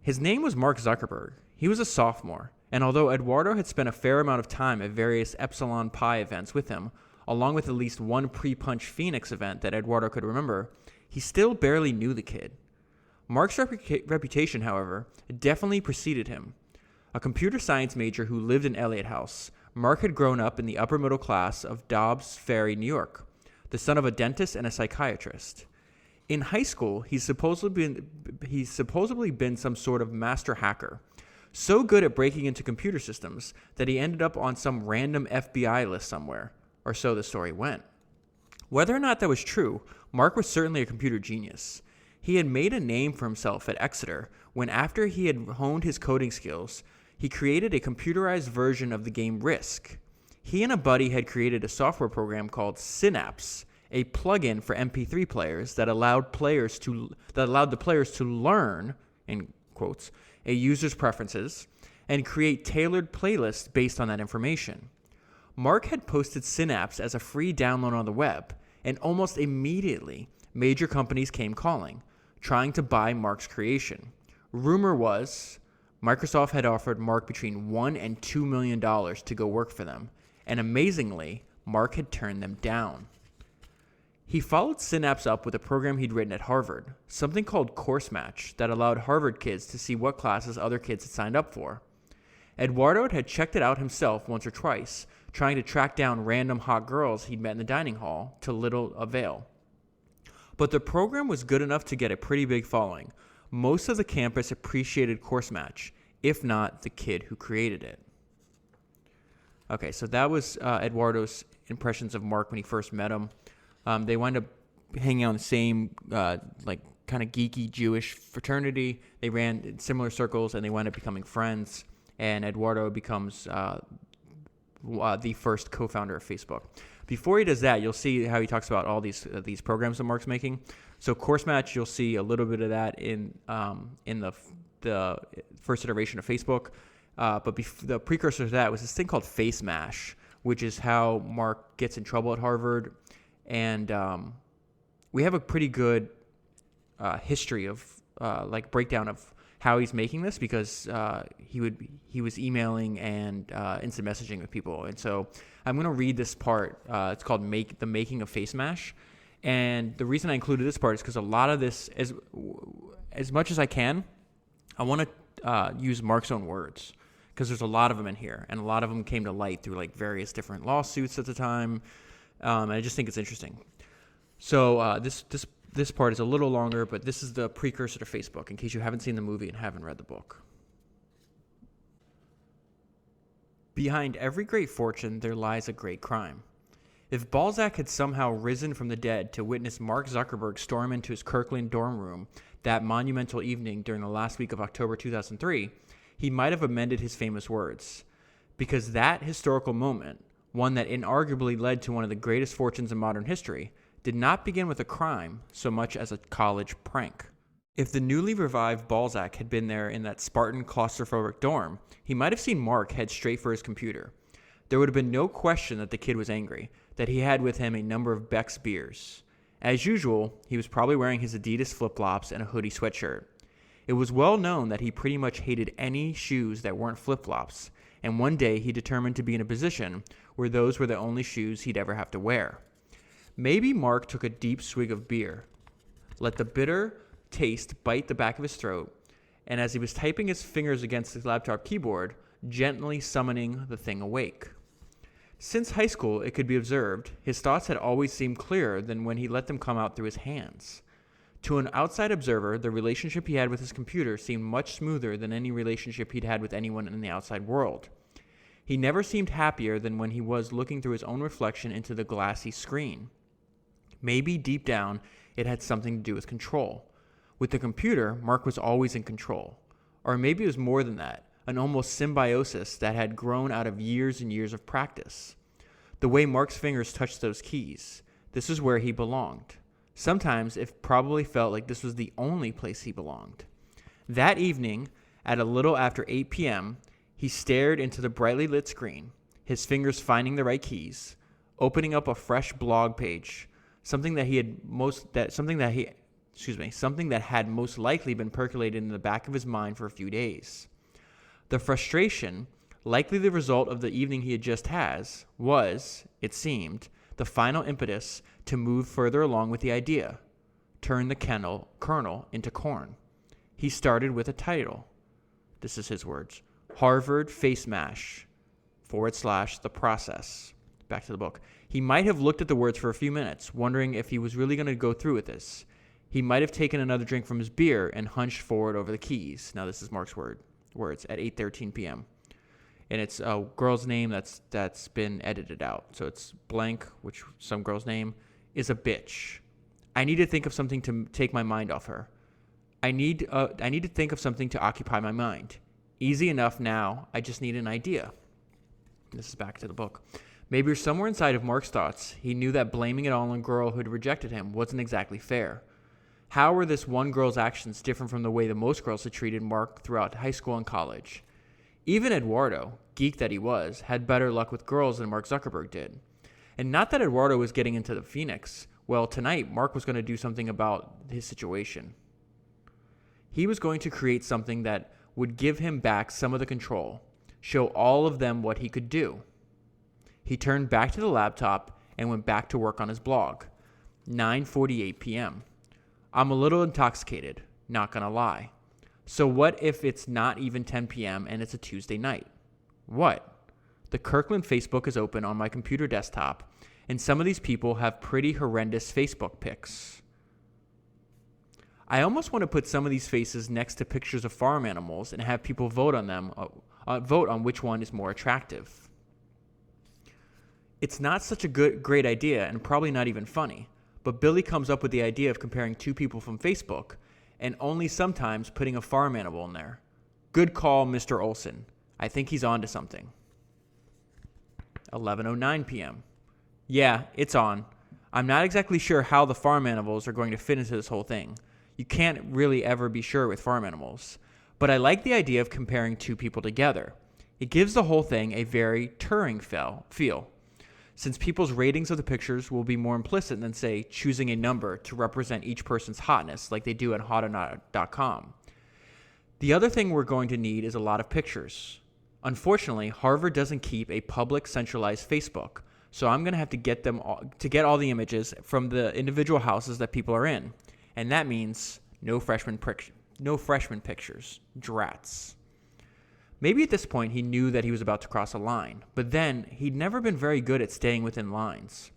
His name was Mark Zuckerberg. He was a sophomore, and although Eduardo had spent a fair amount of time at various Epsilon Pi events with him, along with at least one pre-Punch Phoenix event that Eduardo could remember, he still barely knew the kid. Mark's reputation, however, definitely preceded him. A computer science major who lived in Elliott House, Mark had grown up in the upper middle class of Dobbs Ferry, New York, the son of a dentist and a psychiatrist. In high school, he's supposedly been some sort of master hacker, so good at breaking into computer systems that he ended up on some random FBI list somewhere, or so the story went. Whether or not that was true, Mark was certainly a computer genius. He had made a name for himself at Exeter when, after he had honed his coding skills, he created a computerized version of the game Risk. He and a buddy had created a software program called Synapse, a plugin for MP3 players that allowed the players to learn, in quotes, a user's preferences and create tailored playlists based on that information. Mark had posted Synapse as a free download on the web, and almost immediately, major companies came calling, trying to buy Mark's creation. Rumor was Microsoft had offered Mark between $1 and $2 million to go work for them, and amazingly, Mark had turned them down. He followed Synapse up with a program he'd written at Harvard, something called Course Match, that allowed Harvard kids to see what classes other kids had signed up for. Eduardo had checked it out himself once or twice, trying to track down random hot girls he'd met in the dining hall, to little avail. But the program was good enough to get a pretty big following. Most of the campus appreciated Course Match, if not the kid who created it. Okay, so that was Eduardo's impressions of Mark when he first met him. They wind up hanging out in the same, kind of geeky Jewish fraternity. They ran in similar circles, and they wind up becoming friends. And Eduardo becomes the first co-founder of Facebook. Before he does that, you'll see how he talks about all these programs that Mark's making. So Course Match, you'll see a little bit of that in the first iteration of Facebook. But the precursor to that was this thing called Face Mash, which is how Mark gets in trouble at Harvard. And we have a pretty good history of breakdown of how he's making this, because he was emailing and instant messaging with people. And so I'm going to read this part. It's called the Making of Face Mash. And the reason I included this part is because a lot of this, as much as I can, I want to use Mark's own words, because there's a lot of them in here, and a lot of them came to light through various different lawsuits at the time. And I just think it's interesting. So this part is a little longer, but this is the precursor to Facebook, in case you haven't seen the movie and haven't read the book. Behind every great fortune, there lies a great crime. If Balzac had somehow risen from the dead to witness Mark Zuckerberg storm into his Kirkland dorm room that monumental evening during the last week of October 2003, he might have amended his famous words. Because that historical moment, one that inarguably led to one of the greatest fortunes in modern history, did not begin with a crime so much as a college prank. If the newly revived Balzac had been there in that Spartan claustrophobic dorm, he might have seen Mark head straight for his computer. There would have been no question that the kid was angry, that he had with him a number of Beck's beers. As usual, he was probably wearing his Adidas flip-flops and a hoodie sweatshirt. It was well known that he pretty much hated any shoes that weren't flip-flops, and one day he determined to be in a position where those were the only shoes he'd ever have to wear. Maybe Mark took a deep swig of beer, let the bitter taste bite the back of his throat, and as he was typing his fingers against the laptop keyboard, gently summoning the thing awake. Since high school, it could be observed, his thoughts had always seemed clearer than when he let them come out through his hands. To an outside observer, the relationship he had with his computer seemed much smoother than any relationship he'd had with anyone in the outside world. He never seemed happier than when he was looking through his own reflection into the glassy screen. Maybe deep down, it had something to do with control. With the computer, Mark was always in control. Or maybe it was more than that, an almost symbiosis that had grown out of years and years of practice. The way Mark's fingers touched those keys, this is where he belonged. Sometimes it probably felt like this was the only place he belonged. That evening, at a little after 8 p.m., he stared into the brightly lit screen, his fingers finding the right keys, opening up a fresh blog page, something that he something that had most likely been percolated in the back of his mind for a few days. The frustration, likely the result of the evening he had just had, was, it seemed, the final impetus to move further along with the idea. Turn the kernel into corn. He started with a title. This is his words. Harvard Face Mash / The Process. Back to the book. He might have looked at the words for a few minutes, wondering if he was really going to go through with this. He might have taken another drink from his beer and hunched forward over the keys. Now this is Mark's words at 8:13 p.m. And it's a girl's name that's been edited out. So it's blank, which some girl's name is a bitch. I need to think of something to take my mind off her. I need to think of something to occupy my mind. Easy enough now. I just need an idea. This is back to the book. Maybe somewhere inside of Mark's thoughts, he knew that blaming it all on a girl who had rejected him wasn't exactly fair. How were this one girl's actions different from the way that most girls had treated Mark throughout high school and college? Even Eduardo, geek that he was, had better luck with girls than Mark Zuckerberg did. And not that Eduardo was getting into the Phoenix. Well, tonight, Mark was going to do something about his situation. He was going to create something that would give him back some of the control, show all of them what he could do. He turned back to the laptop and went back to work on his blog. 9:48 p.m. I'm a little intoxicated, not gonna lie. So what if it's not even 10 p.m. and it's a Tuesday night? What? The Kirkland Facebook is open on my computer desktop, and some of these people have pretty horrendous Facebook pics. I almost want to put some of these faces next to pictures of farm animals and have people vote on which one is more attractive. It's not such a great idea and probably not even funny, but Billy comes up with the idea of comparing two people from Facebook and only sometimes putting a farm animal in there. Good call, Mr. Olson. I think he's on to something. 11:09 p.m. Yeah, it's on. I'm not exactly sure how the farm animals are going to fit into this whole thing. You can't really ever be sure with farm animals. But I like the idea of comparing two people together. It gives the whole thing a very Turing feel. Since people's ratings of the pictures will be more implicit than, say, choosing a number to represent each person's hotness like they do at hotornot.com. The other thing we're going to need is a lot of pictures. Unfortunately, Harvard doesn't keep a public centralized Facebook, so I'm going to have to get all the images from the individual houses that people are in. And that means no freshman pictures. Drats. Maybe at this point he knew that he was about to cross a line, but then he'd never been very good at staying within lines.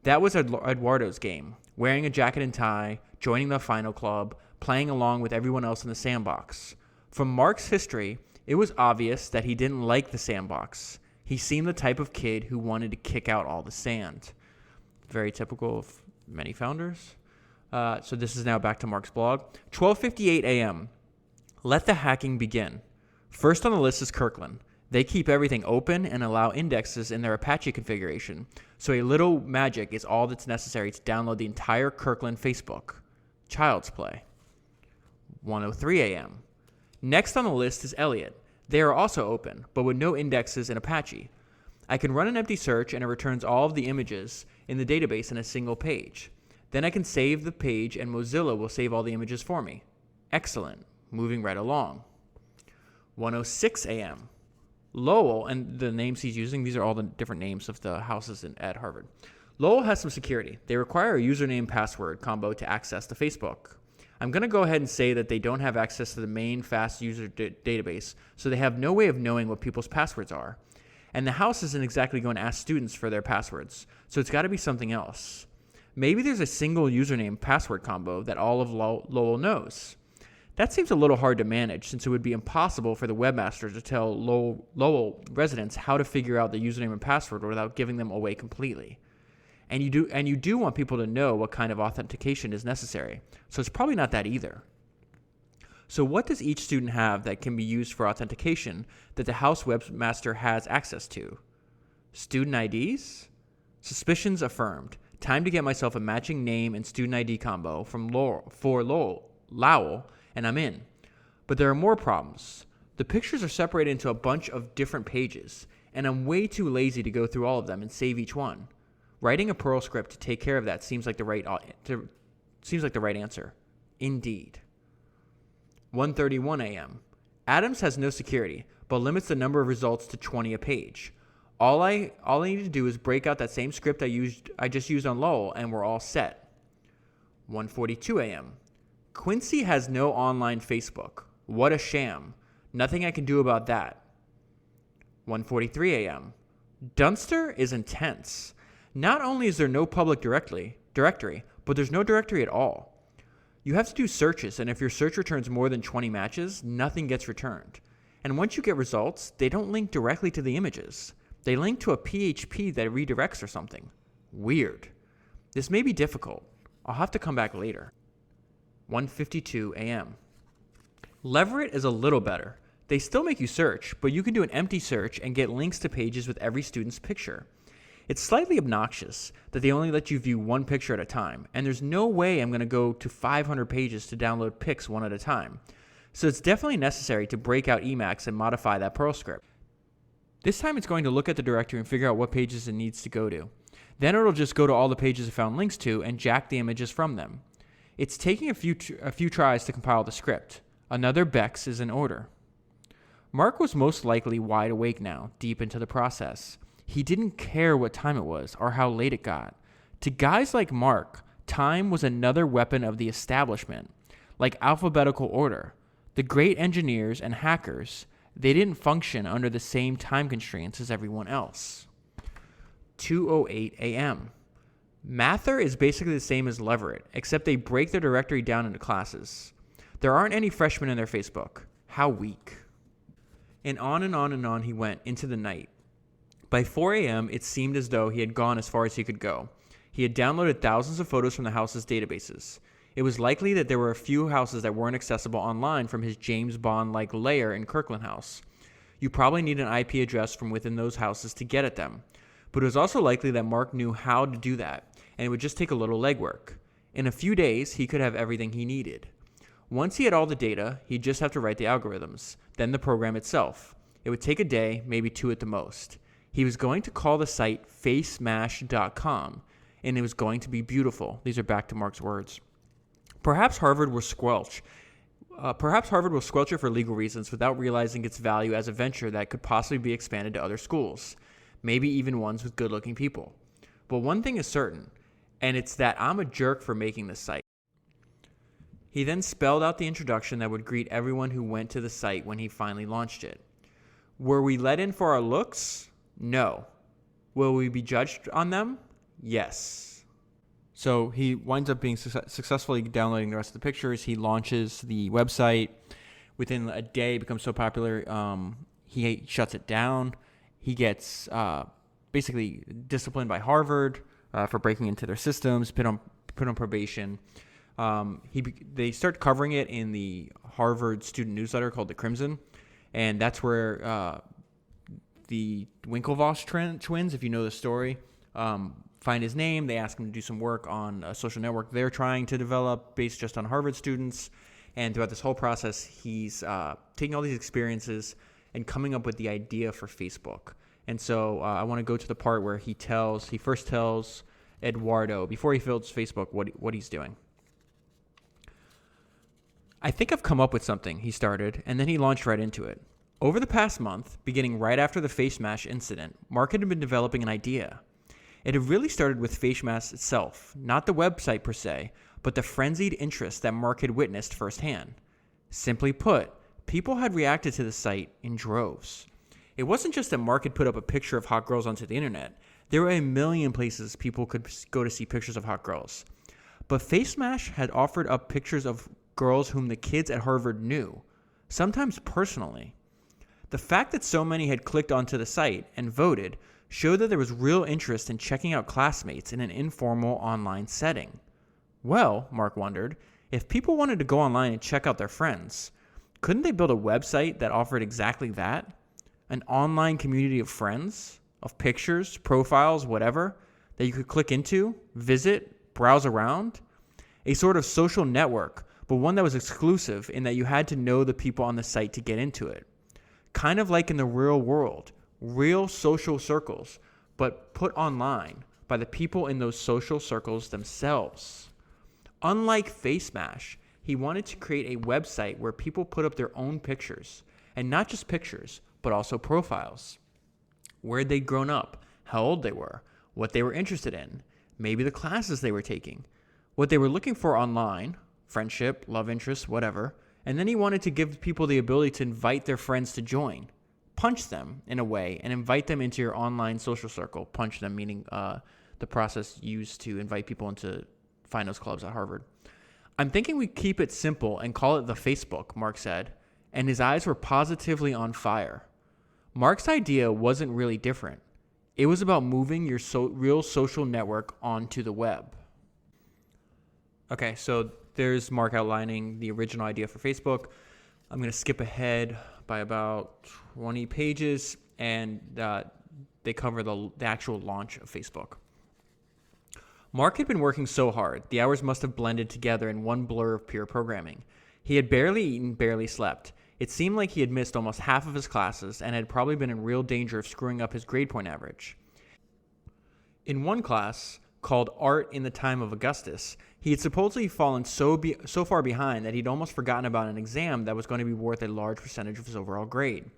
That was Eduardo's game, wearing a jacket and tie, joining the final club, playing along with everyone else in the sandbox. From Mark's history, it was obvious that he didn't like the sandbox. He seemed the type of kid who wanted to kick out all the sand. Very typical of many founders. So this is now back to Mark's blog. 12:58 a.m. Let the hacking begin. First on the list is Kirkland. They keep everything open and allow indexes in their Apache configuration, so a little magic is all that's necessary to download the entire Kirkland Facebook. Child's play. 1:03 a.m. Next on the list is Elliot. They are also open, but with no indexes in Apache. I can run an empty search and it returns all of the images in the database in a single page. Then I can save the page and Mozilla will save all the images for me. Excellent. Moving right along. 1:06 a.m. Lowell, and the names he's using, these are all the different names of the houses at Harvard. Lowell has some security. They require a username password combo to access the Facebook. I'm going to go ahead and say that they don't have access to the main fast user database, so they have no way of knowing what people's passwords are. And the house isn't exactly going to ask students for their passwords, so it's got to be something else. Maybe there's a single username password combo that all of Lowell knows. That seems a little hard to manage, since it would be impossible for the webmaster to tell Lowell residents how to figure out the username and password without giving them away completely. And you do want people to know what kind of authentication is necessary, so it's probably not that either. So what does each student have that can be used for authentication that the house webmaster has access to? Student IDs? Suspicions affirmed. Time to get myself a matching name and student ID combo from Lowell, and I'm in. But there are more problems. The pictures are separated into a bunch of different pages, and I'm way too lazy to go through all of them and save each one. Writing a Perl script to take care of that seems like the right answer. Indeed. 1:31 a.m. Adams has no security, but limits the number of results to 20 a page. All I need to do is break out that same script I just used on Lowell, and we're all set. 1:42 a.m. Quincy has no online Facebook. What a sham. Nothing I can do about that. 1:43 a.m. Dunster is intense. Not only is there no public directory, but there's no directory at all. You have to do searches, and if your search returns more than 20 matches, nothing gets returned. And once you get results, they don't link directly to the images. They link to a PHP that redirects or something. Weird. This may be difficult. I'll have to come back later. 1:52 a.m. Leverett is a little better. They still make you search, but you can do an empty search and get links to pages with every student's picture. It's slightly obnoxious that they only let you view one picture at a time, and there's no way I'm going to go to 500 pages to download pics one at a time. So it's definitely necessary to break out Emacs and modify that Perl script. This time it's going to look at the directory and figure out what pages it needs to go to. Then it'll just go to all the pages it found links to and jack the images from them. It's taking a few tries to compile the script. Another Bex is in order. Mark was most likely wide awake now, deep into the process. He didn't care what time it was or how late it got. To guys like Mark, time was another weapon of the establishment, like alphabetical order. The great engineers and hackers, they didn't function under the same time constraints as everyone else. 2:08 a.m. Mather is basically the same as Leverett, except they break their directory down into classes. There aren't any freshmen in their Facebook. How weak. And on and on and on he went into the night. By 4 a.m., it seemed as though he had gone as far as he could go. He had downloaded thousands of photos from the house's databases. It was likely that there were a few houses that weren't accessible online from his James Bond-like lair in Kirkland House. You probably need an IP address from within those houses to get at them. But it was also likely that Mark knew how to do that, and it would just take a little legwork. In a few days, he could have everything he needed. Once he had all the data, he'd just have to write the algorithms, then the program itself. It would take a day, maybe 2 at the most. He was going to call the site facemash.com, and it was going to be beautiful. These are back to Mark's words. Perhaps Harvard will squelch it for legal reasons without realizing its value as a venture that could possibly be expanded to other schools, maybe even ones with good-looking people. But one thing is certain, and it's that I'm a jerk for making this site. He then spelled out the introduction that would greet everyone who went to the site when he finally launched it. Were we let in for our looks? No. Will we be judged on them? Yes. So he winds up being successfully downloading the rest of the pictures. He launches the website. Within a day, it becomes so popular, he shuts it down. He gets basically disciplined by Harvard for breaking into their systems, put on probation. They start covering it in the Harvard student newsletter called The Crimson, and that's where the Winklevoss twins, if you know the story, find his name. They ask him to do some work on a social network they're trying to develop based just on Harvard students. And throughout this whole process, he's taking all these experiences and coming up with the idea for Facebook. And so I want to go to the part where he first tells Eduardo, before he builds Facebook, what he's doing. I think I've come up with something, he started, and then he launched right into it. Over the past month, beginning right after the FaceMash incident, Mark had been developing an idea. It had really started with FaceMash itself, not the website per se, but the frenzied interest that Mark had witnessed firsthand. Simply put, people had reacted to the site in droves. It wasn't just that Mark had put up a picture of hot girls onto the internet. There were a million places people could go to see pictures of hot girls. But FaceMash had offered up pictures of girls whom the kids at Harvard knew, sometimes personally. The fact that so many had clicked onto the site and voted showed that there was real interest in checking out classmates in an informal online setting. Well, Mark wondered, if people wanted to go online and check out their friends, couldn't they build a website that offered exactly that? An online community of friends, of pictures, profiles, whatever, that you could click into, visit, browse around? A sort of social network, but one that was exclusive in that you had to know the people on the site to get into it. Kind of like in the real world, real social circles, but put online by the people in those social circles themselves. Unlike FaceMash, He wanted to create a website where people put up their own pictures, and not just pictures, but also profiles. Where they'd grown up, how old they were, what they were interested in, maybe the classes they were taking, what they were looking for online, friendship, love interests, whatever, and then he wanted to give people the ability to invite their friends to join. Punch them, in a way, and invite them into your online social circle. Punch them, meaning the process used to invite people into finals clubs at Harvard. I'm thinking we keep it simple and call it the Facebook, Mark said, and his eyes were positively on fire. Mark's idea wasn't really different. It was about moving your real social network onto the web. Okay, so there's Mark outlining the original idea for Facebook. I'm going to skip ahead by about 20 pages, and they cover the actual launch of Facebook. Mark had been working so hard, the hours must have blended together in one blur of pure programming. He had barely eaten, barely slept. It seemed like he had missed almost half of his classes and had probably been in real danger of screwing up his grade point average. In one class, called Art in the Time of Augustus, he had supposedly fallen so far behind that he'd almost forgotten about an exam that was going to be worth a large percentage of his overall grade.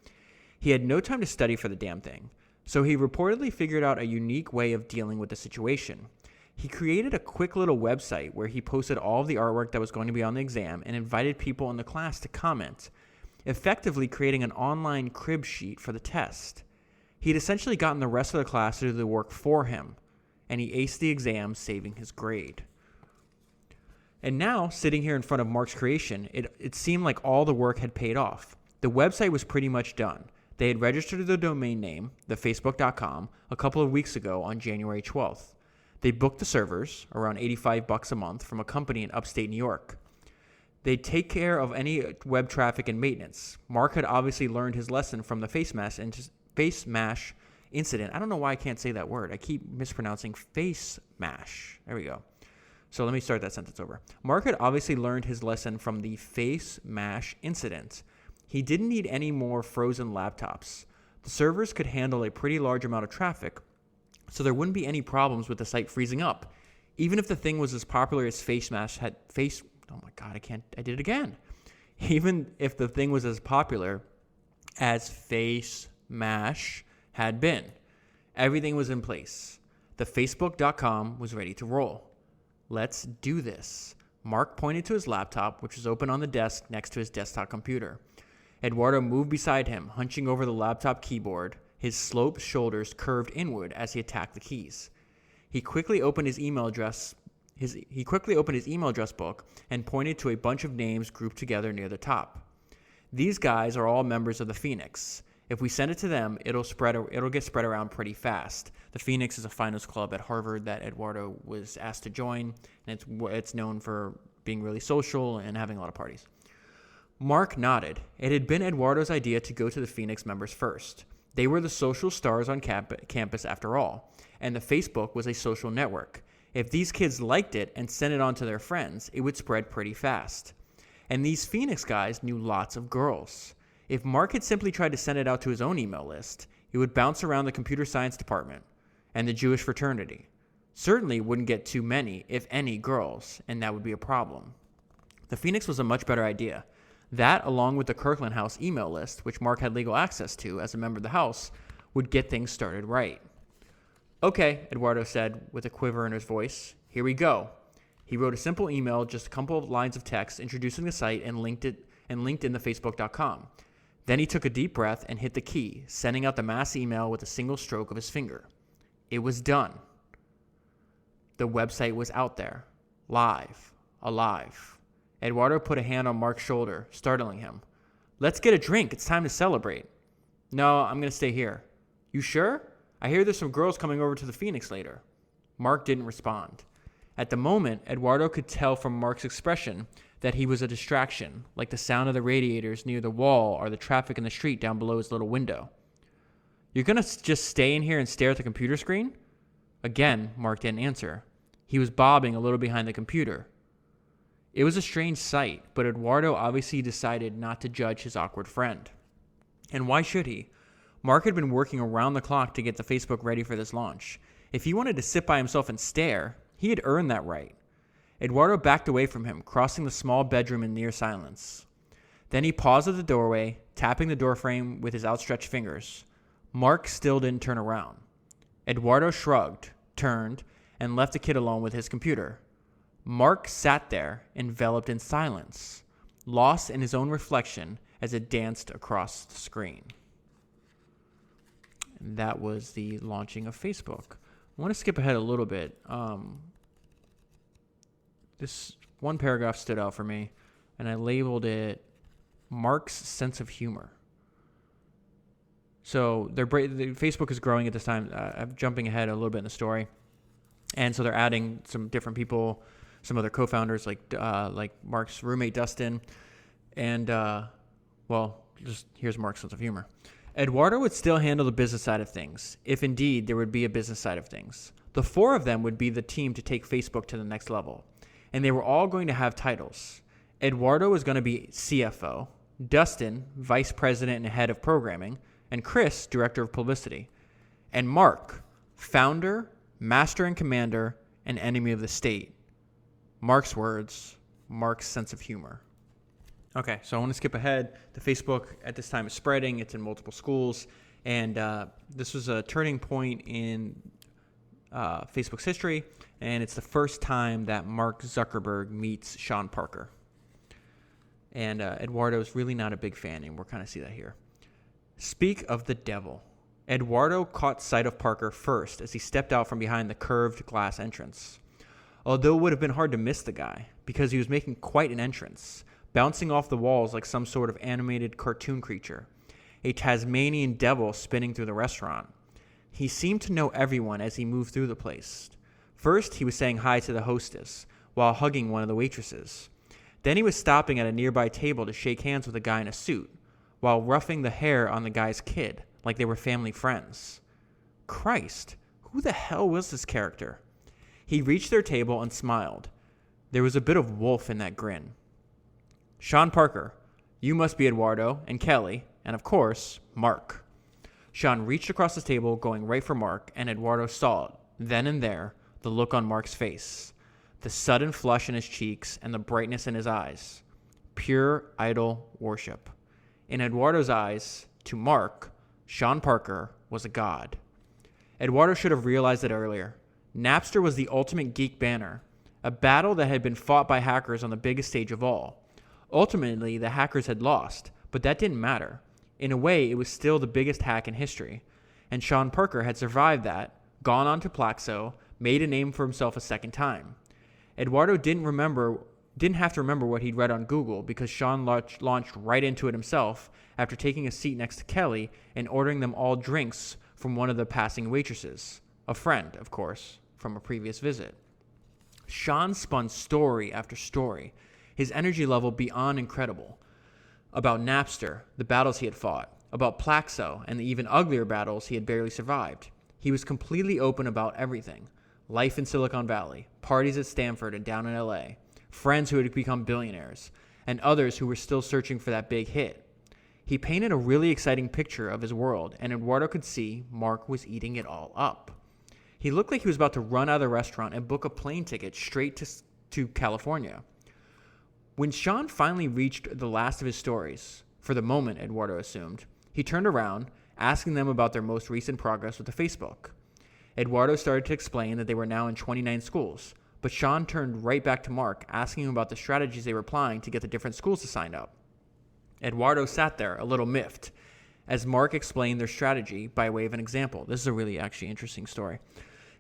He had no time to study for the damn thing, so he reportedly figured out a unique way of dealing with the situation. He created a quick little website where he posted all of the artwork that was going to be on the exam and invited people in the class to comment, effectively creating an online crib sheet for the test. He'd essentially gotten the rest of the class to do the work for him, and he aced the exam, saving his grade. And now, sitting here in front of Mark's creation, it seemed like all the work had paid off. The website was pretty much done. They had registered the domain name, thefacebook.com, a couple of weeks ago on January 12th. They booked the servers, around $85 a month, from a company in upstate New York. They'd take care of any web traffic and maintenance. Mark had obviously learned his lesson from the face mash incident. I don't know why I can't say that word. I keep mispronouncing face mash. There we go. So let me start that sentence over. Mark had obviously learned his lesson from the face mash incident. He didn't need any more frozen laptops. The servers could handle a pretty large amount of traffic, so there wouldn't be any problems with the site freezing up. Even if the thing was as popular as Even if the thing was as popular as Face Mash had been, everything was in place. The Facebook.com was ready to roll. Let's do this. Mark pointed to his laptop, which was open on the desk next to his desktop computer. Eduardo moved beside him, hunching over the laptop keyboard, his sloped shoulders curved inward as he attacked the keys. He quickly opened his email address book and pointed to a bunch of names grouped together near the top. These guys are all members of the Phoenix. If we send it to them, it'll get spread around pretty fast. The Phoenix is a finals club at Harvard that Eduardo was asked to join, and it's known for being really social and having a lot of parties. Mark nodded. It had been Eduardo's idea to go to the Phoenix members first. They were the social stars on campus after all, and the Facebook was a social network. If these kids liked it and sent it on to their friends, it would spread pretty fast. And these Phoenix guys knew lots of girls. If Mark had simply tried to send it out to his own email list, it would bounce around the computer science department and the Jewish fraternity. Certainly wouldn't get too many, if any, girls, and that would be a problem. The Phoenix was a much better idea. That, along with the Kirkland House email list, which Mark had legal access to as a member of the House, would get things started right. Okay, Eduardo said with a quiver in his voice. Here we go. He wrote a simple email, just a couple of lines of text, introducing the site and linked in the Facebook.com. Then he took a deep breath and hit the key, sending out the mass email with a single stroke of his finger. It was done. The website was out there. Live. Alive. Eduardo put a hand on Mark's shoulder, startling him. Let's get a drink. It's time to celebrate. No, I'm going to stay here. You sure? I hear there's some girls coming over to the Phoenix later. Mark didn't respond. At the moment, Eduardo could tell from Mark's expression that he was a distraction, like the sound of the radiators near the wall or the traffic in the street down below his little window. You're going to just stay in here and stare at the computer screen? Again, Mark didn't answer. He was bobbing a little behind the computer. It was a strange sight, but Eduardo obviously decided not to judge his awkward friend. And why should he? Mark had been working around the clock to get the Facebook ready for this launch. If he wanted to sit by himself and stare, he had earned that right. Eduardo backed away from him, crossing the small bedroom in near silence. Then he paused at the doorway, tapping the doorframe with his outstretched fingers. Mark still didn't turn around. Eduardo shrugged, turned, and left the kid alone with his computer. Mark sat there, enveloped in silence, lost in his own reflection as it danced across the screen. And that was the launching of Facebook. I want to skip ahead a little bit. This one paragraph stood out for me, and I labeled it Mark's sense of humor. So Facebook is growing at this time. I'm jumping ahead a little bit in the story. And so they're adding some different people, some other co-founders like Mark's roommate, Dustin. And, just here's Mark's sense of humor. Eduardo would still handle the business side of things, if indeed there would be a business side of things. The four of them would be the team to take Facebook to the next level. And they were all going to have titles. Eduardo was going to be CFO, Dustin, vice president and head of programming, and Chris, director of publicity. And Mark, founder, master and commander, and enemy of the state. Mark's words, Mark's sense of humor. Okay, so I want to skip ahead. The Facebook at this time is spreading. It's in multiple schools. And this was a turning point in Facebook's history. And it's the first time that Mark Zuckerberg meets Sean Parker. And Eduardo's really not a big fan, and we'll kind of see that here. Speak of the devil. Eduardo caught sight of Parker first as he stepped out from behind the curved glass entrance. Although it would have been hard to miss the guy, because he was making quite an entrance, bouncing off the walls like some sort of animated cartoon creature, a Tasmanian devil spinning through the restaurant. He seemed to know everyone as he moved through the place. First, he was saying hi to the hostess, while hugging one of the waitresses. Then he was stopping at a nearby table to shake hands with a guy in a suit, while roughing the hair on the guy's kid, like they were family friends. Christ, who the hell was this character? He reached their table and smiled. There was a bit of wolf in that grin. Sean Parker, you must be Eduardo, and Kelly, and of course, Mark. Sean reached across the table, going right for Mark, and Eduardo saw it, then and there, the look on Mark's face, the sudden flush in his cheeks, and the brightness in his eyes. Pure idol worship. In Eduardo's eyes, to Mark, Sean Parker was a god. Eduardo should have realized it earlier. Napster was the ultimate geek banner, a battle that had been fought by hackers on the biggest stage of all. Ultimately, the hackers had lost, but that didn't matter. In a way, it was still the biggest hack in history. And Sean Parker had survived that, gone on to Plaxo, made a name for himself a second time. Eduardo didn't have to remember what he'd read on Google because Sean launched right into it himself after taking a seat next to Kelly and ordering them all drinks from one of the passing waitresses. A friend, of course, from a previous visit. Sean spun story after story, his energy level beyond incredible. About Napster, the battles he had fought. About Plaxo, and the even uglier battles he had barely survived. He was completely open about everything. Life in Silicon Valley, parties at Stanford and down in LA, friends who had become billionaires, and others who were still searching for that big hit. He painted a really exciting picture of his world, and Eduardo could see Mark was eating it all up. He looked like he was about to run out of the restaurant and book a plane ticket straight to California. When Sean finally reached the last of his stories, for the moment, Eduardo assumed, he turned around, asking them about their most recent progress with the Facebook. Eduardo started to explain that they were now in 29 schools, but Sean turned right back to Mark, asking him about the strategies they were applying to get the different schools to sign up. Eduardo sat there, a little miffed, as Mark explained their strategy by way of an example. This is a really actually interesting story.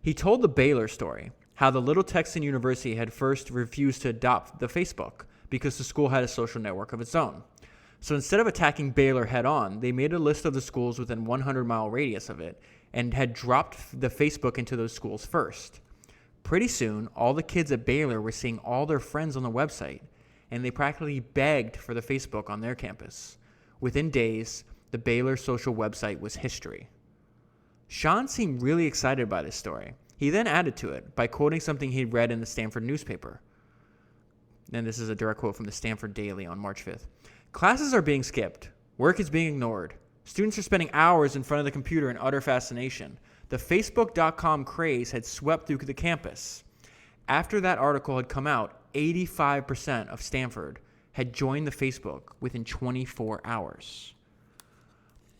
He told the Baylor story, how the little Texan university had first refused to adopt the Facebook because the school had a social network of its own. So instead of attacking Baylor head-on, they made a list of the schools within 100-mile radius of it and had dropped the Facebook into those schools first. Pretty soon, all the kids at Baylor were seeing all their friends on the website, and they practically begged for the Facebook on their campus. Within days, the Baylor social website was history. Sean seemed really excited by this story. He then added to it by quoting something he'd read in the Stanford newspaper. And this is a direct quote from the Stanford Daily on March 5th. Classes are being skipped. Work is being ignored. Students are spending hours in front of the computer in utter fascination. The Facebook.com craze had swept through the campus. After that article had come out, 85% of Stanford had joined the Facebook within 24 hours.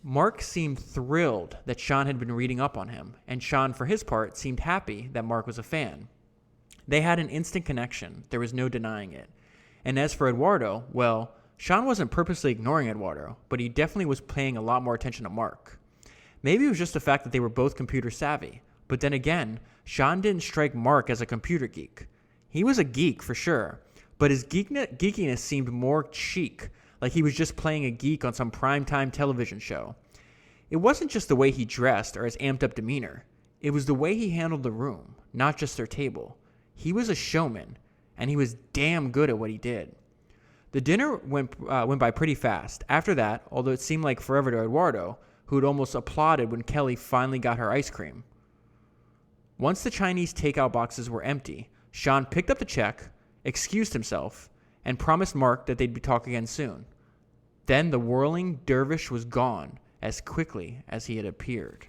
Mark seemed thrilled that Sean had been reading up on him, and Sean, for his part, seemed happy that Mark was a fan. They had an instant connection. There was no denying it. And as for Eduardo, well, Sean wasn't purposely ignoring Eduardo, but he definitely was paying a lot more attention to Mark. Maybe it was just the fact that they were both computer savvy, but then again, Sean didn't strike Mark as a computer geek. He was a geek for sure, but his geekiness seemed more chic, like he was just playing a geek on some primetime television show. It wasn't just the way he dressed or his amped up demeanor. It was the way he handled the room, not just their table. He was a showman, and he was damn good at what he did. The dinner went by pretty fast. After that, although it seemed like forever to Eduardo, who had almost applauded when Kelly finally got her ice cream. Once the Chinese takeout boxes were empty, Sean picked up the check, excused himself, and promised Mark that they'd be talking again soon. Then the whirling dervish was gone as quickly as he had appeared.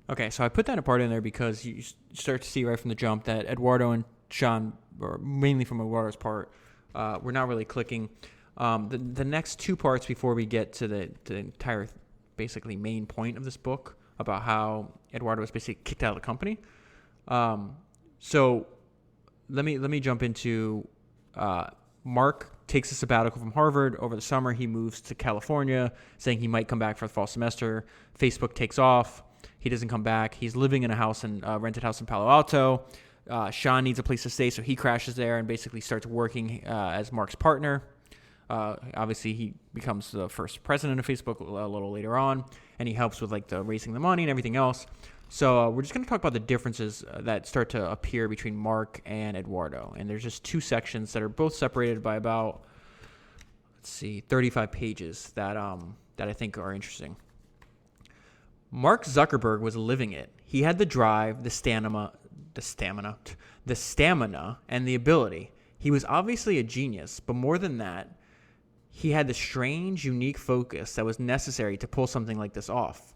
Okay, so I put that part in there because you start to see right from the jump that Eduardo and Sean, or mainly from Eduardo's part, were not really clicking. The next two parts before we get to the entire, basically, main point of this book about how Eduardo was basically kicked out of the company. So let me jump into Mark takes a sabbatical from Harvard over the summer. He moves to California, saying he might come back for the fall semester. Facebook takes off. He doesn't come back. He's living in a rented house in Palo Alto. Sean needs a place to stay, so he crashes there and basically starts working as Mark's partner. Obviously, he becomes the first president of Facebook a little later on, and he helps with the raising the money and everything else. So we're just going to talk about the differences that start to appear between Mark and Eduardo. And there's just two sections that are both separated by about, 35 pages that I think are interesting. Mark Zuckerberg was living it. He had the drive, the stamina, and the ability. He was obviously a genius, but more than that, he had the strange, unique focus that was necessary to pull something like this off.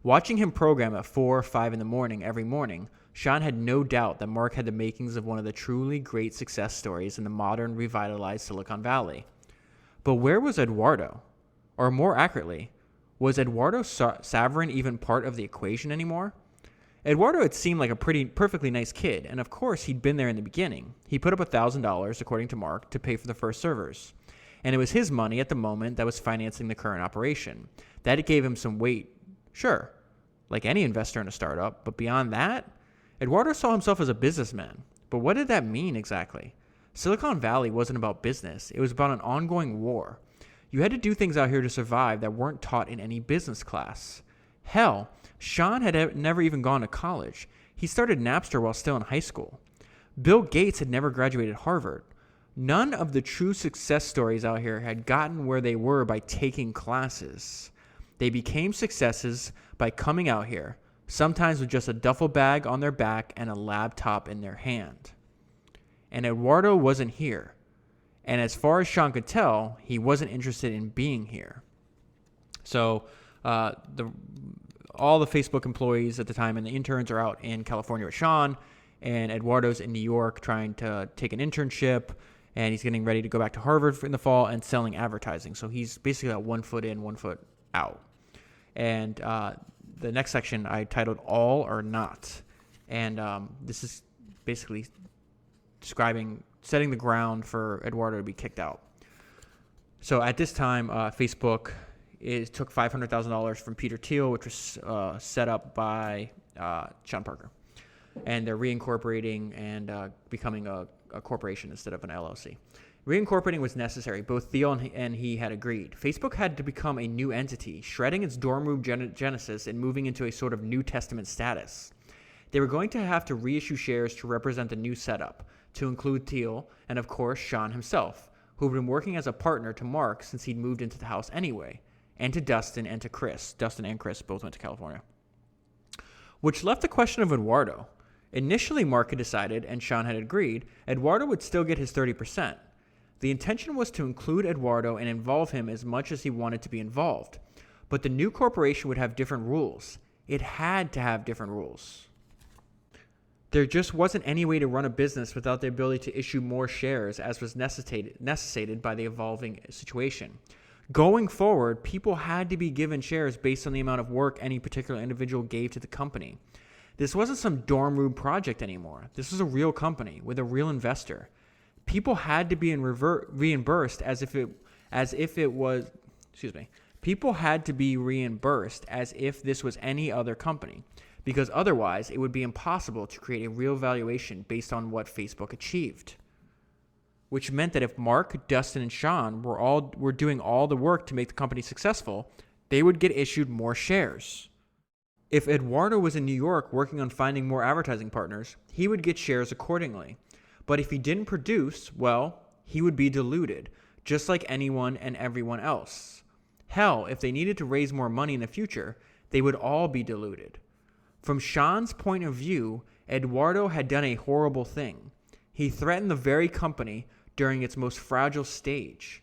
Watching him program at 4 or 5 in the morning every morning, Sean had no doubt that Mark had the makings of one of the truly great success stories in the modern, revitalized Silicon Valley. But where was Eduardo? Or more accurately, was Eduardo Saverin even part of the equation anymore? Eduardo had seemed like a perfectly nice kid, and of course he'd been there in the beginning. He put up $1,000, according to Mark, to pay for the first servers. And it was his money at the moment that was financing the current operation. That gave him some weight. Sure, like any investor in a startup, but beyond that, Eduardo saw himself as a businessman. But what did that mean exactly? Silicon Valley wasn't about business. It was about an ongoing war. You had to do things out here to survive that weren't taught in any business class. Hell, Sean had never even gone to college. He started Napster while still in high school. Bill Gates had never graduated Harvard. None of the true success stories out here had gotten where they were by taking classes. They became successes by coming out here, sometimes with just a duffel bag on their back and a laptop in their hand. And Eduardo wasn't here. And as far as Sean could tell, he wasn't interested in being here. So all the Facebook employees at the time and the interns are out in California with Sean, and Eduardo's in New York trying to take an internship, and he's getting ready to go back to Harvard in the fall and selling advertising. So he's basically got 1 foot in, 1 foot out. And the next section I titled All or Not. And this is basically setting the ground for Eduardo to be kicked out. So at this time, Facebook took $500,000 from Peter Thiel, which was set up by Sean Parker. And they're reincorporating and becoming a corporation instead of an LLC. Reincorporating was necessary. Both Thiel and he had agreed. Facebook had to become a new entity, shredding its dorm room genesis and moving into a sort of New Testament status. They were going to have to reissue shares to represent the new setup, to include Thiel and, of course, Sean himself, who had been working as a partner to Mark since he'd moved into the house anyway, and to Dustin and to Chris. Dustin and Chris both went to California. Which left the question of Eduardo. Initially, Mark had decided, and Sean had agreed, Eduardo would still get his 30%. The intention was to include Eduardo and involve him as much as he wanted to be involved. But the new corporation would have different rules. It had to have different rules. There just wasn't any way to run a business without the ability to issue more shares, as was necessitated by the evolving situation. Going forward, people had to be given shares based on the amount of work any particular individual gave to the company. This wasn't some dorm room project anymore. This was a real company with a real investor. People had to be reimbursed People had to be reimbursed as if this was any other company, because otherwise it would be impossible to create a real valuation based on what Facebook achieved. Which meant that if Mark, Dustin, and Sean were doing all the work to make the company successful, they would get issued more shares. If Eduardo was in New York working on finding more advertising partners, he would get shares accordingly. But if he didn't produce, well, he would be diluted, just like anyone and everyone else. Hell, if they needed to raise more money in the future, they would all be diluted. From Sean's point of view, Eduardo had done a horrible thing. He threatened the very company during its most fragile stage.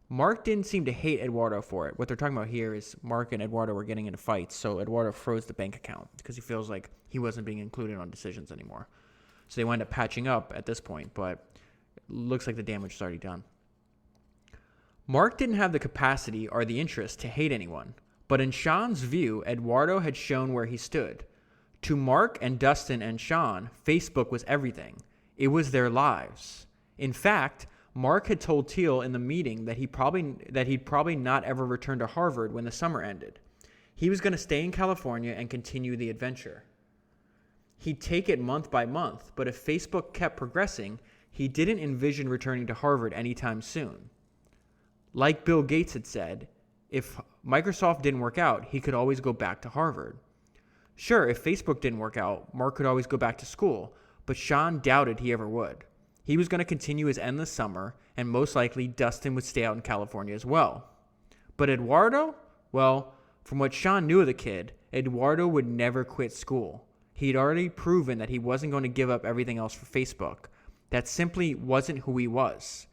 Mark didn't seem to hate Eduardo for it. What they're talking about here is Mark and Eduardo were getting into fights, so Eduardo froze the bank account because he feels like he wasn't being included on decisions anymore. So they wind up patching up at this point, but it looks like the damage is already done. Mark didn't have the capacity or the interest to hate anyone, but in Sean's view, Eduardo had shown where he stood. To Mark and Dustin and Sean, Facebook was everything. It was their lives. In fact, Mark had told Thiel in the meeting that he'd probably not ever return to Harvard when the summer ended. He was going to stay in California and continue the adventure. He'd take it month by month, but if Facebook kept progressing, he didn't envision returning to Harvard anytime soon. Like Bill Gates had said, if Microsoft didn't work out, he could always go back to Harvard. Sure, if Facebook didn't work out, Mark could always go back to school, but Sean doubted he ever would. He was going to continue his endless summer, and most likely Dustin would stay out in California as well. But Eduardo? Well, from what Sean knew of the kid, Eduardo would never quit school. He'd already proven that he wasn't going to give up everything else for Facebook. That simply wasn't who he was.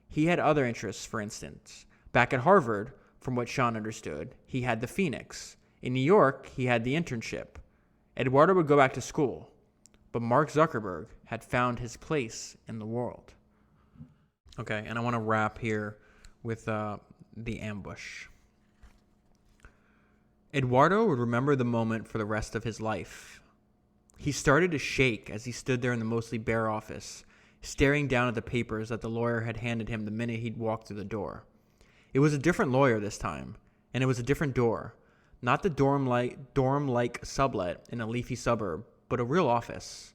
He had other interests, for instance. Back at Harvard, from what Sean understood, he had the Phoenix. In New York, he had the internship. Eduardo would go back to school. But Mark Zuckerberg had found his place in the world. Okay, and I want to wrap here with the ambush. Eduardo would remember the moment for the rest of his life. He started to shake as he stood there in the mostly bare office, staring down at the papers that the lawyer had handed him the minute he'd walked through the door. It was a different lawyer this time, and it was a different door. Not the dorm-like sublet in a leafy suburb, but a real office.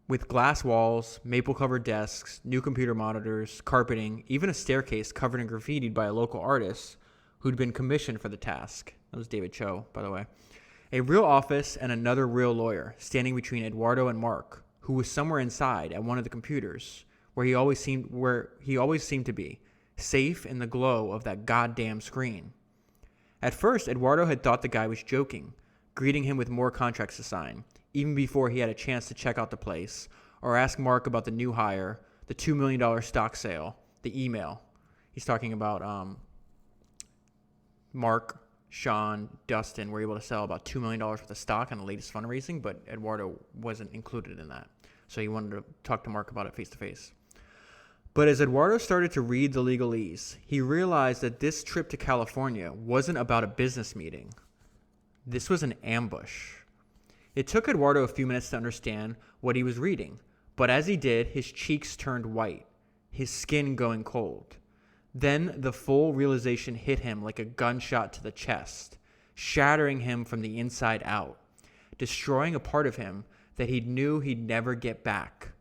With glass walls, maple-covered desks, new computer monitors, carpeting, even a staircase covered and graffitied by a local artist who'd been commissioned for the task. That was David Cho, by the way. A real office and another real lawyer standing between Eduardo and Mark, who was somewhere inside at one of the computers, where he always seemed to be, safe in the glow of that goddamn screen. At first, Eduardo had thought the guy was joking, greeting him with more contracts to sign, even before he had a chance to check out the place or ask Mark about the new hire, the $2 million stock sale, the email. He's talking about Mark, Sean, Dustin were able to sell about $2 million worth of stock on the latest fundraising, but Eduardo wasn't included in that. So he wanted to talk to Mark about it face to face. But as Eduardo started to read the legalese, he realized that this trip to California wasn't about a business meeting. This was an ambush. It took Eduardo a few minutes to understand what he was reading, but as he did, his cheeks turned white, his skin going cold. Then the full realization hit him like a gunshot to the chest, shattering him from the inside out, destroying a part of him that he knew he'd never get back.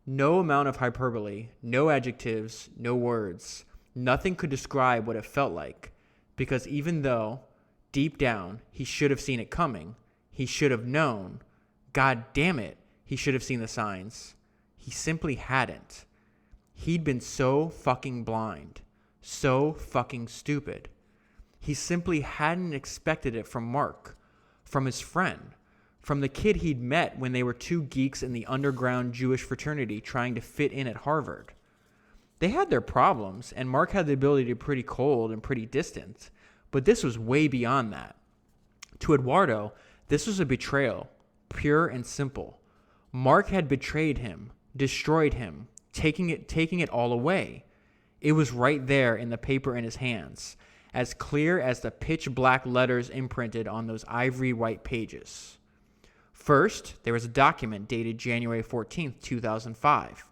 No amount of hyperbole, no adjectives, no words, nothing could describe what it felt like, because even though, deep down, he should have seen it coming, he should have known, God damn it, he should have seen the signs. He simply hadn't. He'd been so fucking blind, so fucking stupid. He simply hadn't expected it from Mark, from his friend, from the kid he'd met when they were two geeks in the underground Jewish fraternity trying to fit in at Harvard. They had their problems, and Mark had the ability to be pretty cold and pretty distant, but this was way beyond that. To Eduardo, this was a betrayal, pure and simple. Mark had betrayed him, destroyed him, taking it all away. It was right there in the paper in his hands, as clear as the pitch black letters imprinted on those ivory white pages. First, there was a document dated January 14th, 2005,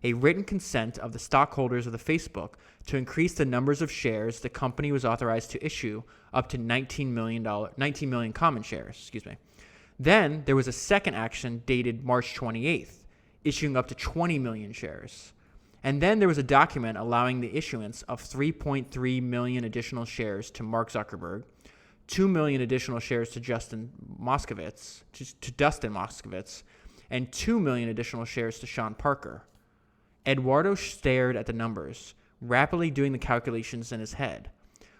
a written consent of the stockholders of the Facebook to increase the numbers of shares the company was authorized to issue up to 19 million common shares. Then there was a second action dated March 28th, issuing up to 20 million shares. And then there was a document allowing the issuance of 3.3 million additional shares to Mark Zuckerberg, 2 million additional shares to Dustin Moskovitz, and 2 million additional shares to Sean Parker. Eduardo stared at the numbers, rapidly doing the calculations in his head.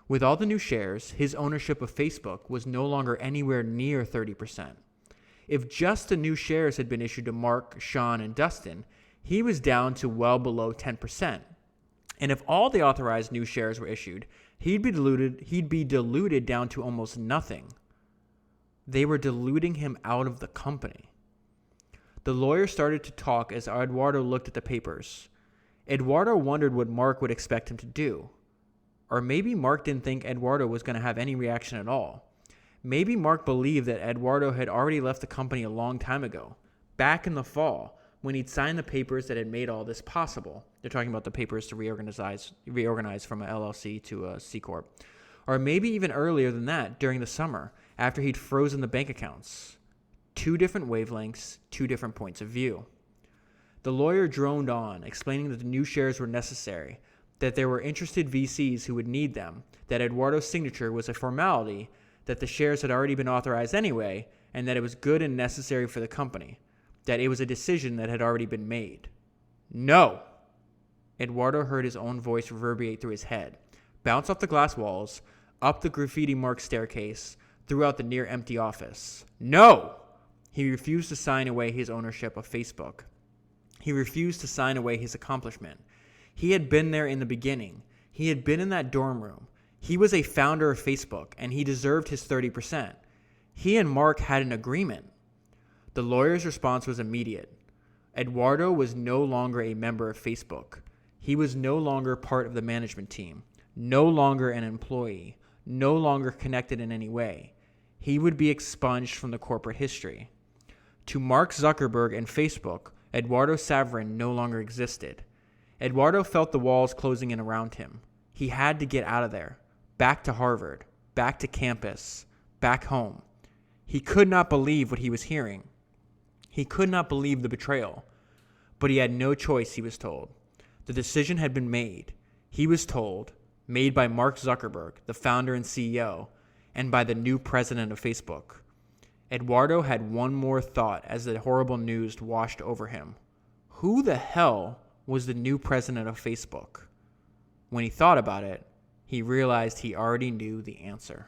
With all the new shares, his ownership of Facebook was no longer anywhere near 30%. If just the new shares had been issued to Mark, Sean, and Dustin, he was down to well below 10%. And if all the authorized new shares were issued, he'd be diluted down to almost nothing. They were diluting him out of the company. The lawyer started to talk as Eduardo looked at the papers. Eduardo wondered what Mark would expect him to do. Or maybe Mark didn't think Eduardo was going to have any reaction at all. Maybe Mark believed that Eduardo had already left the company a long time ago, back in the fall, when he'd signed the papers that had made all this possible. They're talking about the papers to reorganize from an LLC to a C Corp. Or maybe even earlier than that, during the summer, after he'd frozen the bank accounts. 2 different wavelengths, 2 different points of view. The lawyer droned on, explaining that the new shares were necessary, that there were interested VCs who would need them, that Eduardo's signature was a formality, that the shares had already been authorized anyway, and that it was good and necessary for the company, that it was a decision that had already been made. No! Eduardo heard his own voice reverberate through his head, bounce off the glass walls, up the graffiti-marked staircase, throughout the near-empty office. No! He refused to sign away his ownership of Facebook. He refused to sign away his accomplishment. He had been there in the beginning. He had been in that dorm room. He was a founder of Facebook, and he deserved his 30%. He and Mark had an agreement. The lawyer's response was immediate. Eduardo was no longer a member of Facebook. He was no longer part of the management team, no longer an employee, no longer connected in any way. He would be expunged from the corporate history. To Mark Zuckerberg and Facebook, Eduardo Saverin no longer existed. Eduardo felt the walls closing in around him. He had to get out of there, back to Harvard, back to campus, back home. He could not believe what he was hearing. He could not believe the betrayal. But he had no choice, he was told. The decision had been made. He was told, made by Mark Zuckerberg, the founder and CEO, and by the new president of Facebook. Eduardo had one more thought as the horrible news washed over him. Who the hell was the new president of Facebook? When he thought about it, he realized he already knew the answer.